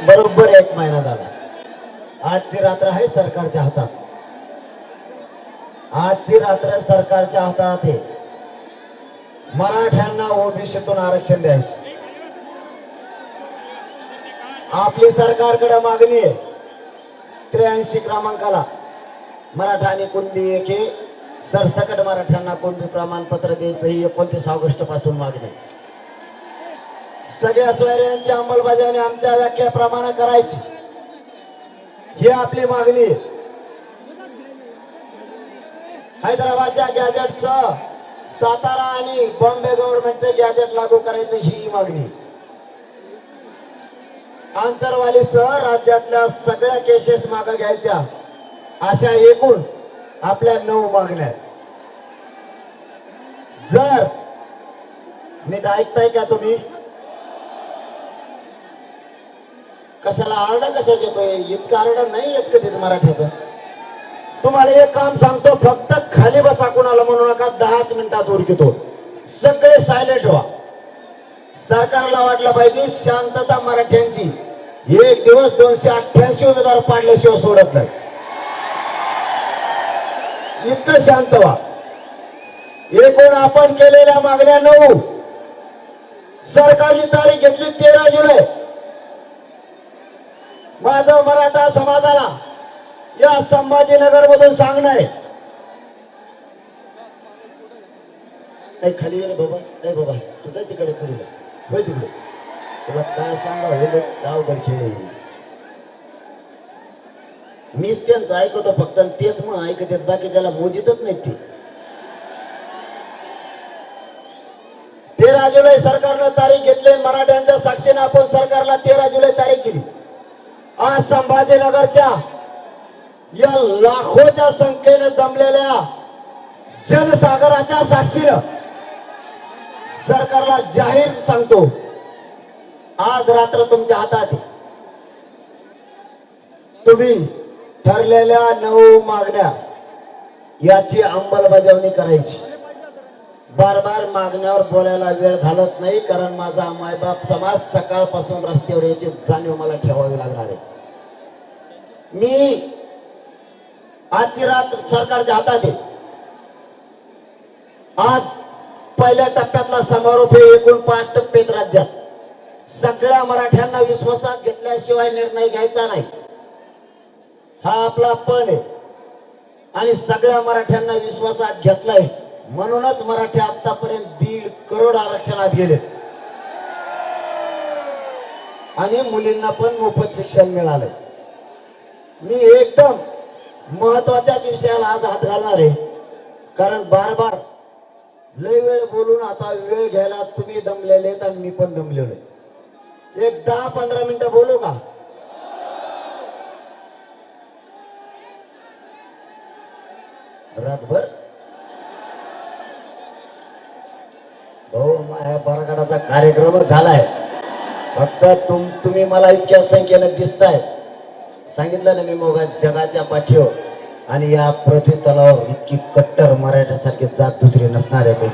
बरोबर 1 महिना झाला। आजची रात्र आहे सरकारच्या हातात, आजची रात्र सरकारच्या हातात आहे। मराठ्यांना ओबीसीतून आरक्षण द्यायचं आपली सरकारकडे मागणी आहे। 83 क्रमांकाला मराठा आणि कुणबी एके सरसकट मराठ्यांना कुणबी प्रमाणपत्र द्यायचं ही 29 ऑगस्ट पासून मागणी। सगळ्या सोयऱ्यांची अंमलबजावणी आमच्या व्याख्याप्रमाणे करायची ही आपली मागणी आहे। हैदराबादच्या गॅजेटसह सातारा आणि बॉम्बे गव्हर्नमेंटचे गॅजेट लागू करायचं ही मागणी। आंतरवालीसह राज्यातल्या सगळ्या केसेस मागे घ्यायच्या अशा एकूण आपल्या 9 मागण्या। जर नीट ऐकताय का तुम्ही? कशाला आरडा कशाच येतोय? इतका आरडा नाही येत कधी मराठ्याचं। तुम्हाला एक काम सांगतो, फक्त खाली बसा, कोणाला म्हणू नका। 10 मिनिटात उरकितो, सगळे सायलेंट व्हा। सरकारला वाटलं पाहिजे शांतता मराठ्यांची। एक दिवस 288 उमेदवार पाडल्याशिवाय सोडत नाही, इतकं शांत व्हा। एकूण आपण केलेल्या मागण्या 9, सरकारची तारीख घेतली 13 जुलै। माझं मराठा समाजाला या संभाजीनगर मधून सांगणं आहे, खाली ये रे बाबा, नाही बाबा तुझं तिकडे करू होय, तिकडे तुला काय सांगा, हे गावगड खेळ। मीच त्यांचं ऐकतो फक्त, तेच मग ऐकत येत, बाकीच्याला मोजितच नाही ते। 13 जुलै सरकारनं तारीख घेतली, मराठ्यांच्या साक्षीने आपण सरकारला 13 जुलै तारीख दिली। आज संभाजीनगरच्या या लाखोच्या संख्येने जमलेल्या जनसागराच्या साक्षीनं सरकारला जाहीर सांगतो, आज रात्र तुमच्या हातात आहे। तुम्ही ठरलेल्या 9 मागण्या याची अंमलबजावणी करायची। बार बार मागण्यावर बोलायला वेळ घालत नाही, कारण माझा मायबाप समाज सकाळपासून रस्त्यावर याची जाणीव मला ठेवावी लागणार आहे। मी आजची रात सरकारच्या हातात आहे। आज पहिल्या टप्प्यातला समारोप आहे, एकूण 5 टप्प्यात राज्यात सगळ्या मराठ्यांना विश्वासात घेतल्याशिवाय निर्णय घ्यायचा नाही, हा आपला पण आहे। आणि सगळ्या मराठ्यांना विश्वासात घेतलाय, म्हणूनच मराठी आतापर्यंत 1.5 करोड आरक्षणात गेले आणि मुलींना पण मोफत शिक्षण मिळालंय। मी एकदम महत्वाच्या विषयाला आज हात घालणार आहे, कारण बार बार लय वेळ बोलून आता वेळ घ्यायला तुम्ही दमलेले आणि मी पण दमलेलो आहे। एक 10-15 मिनिटं बोलू का? रातभर हो, माझ्या बरगडाचा कार्यक्रम झालाय, फक्त तुम्ही मला इतक्या संख्येने दिसताय। सांगितलं ना मी मग, जगाच्या पाठीवर आणि या पृथ्वी तलावर इतकी कट्टर मराठ्यासारखी जात दुसरी नसणार आहे।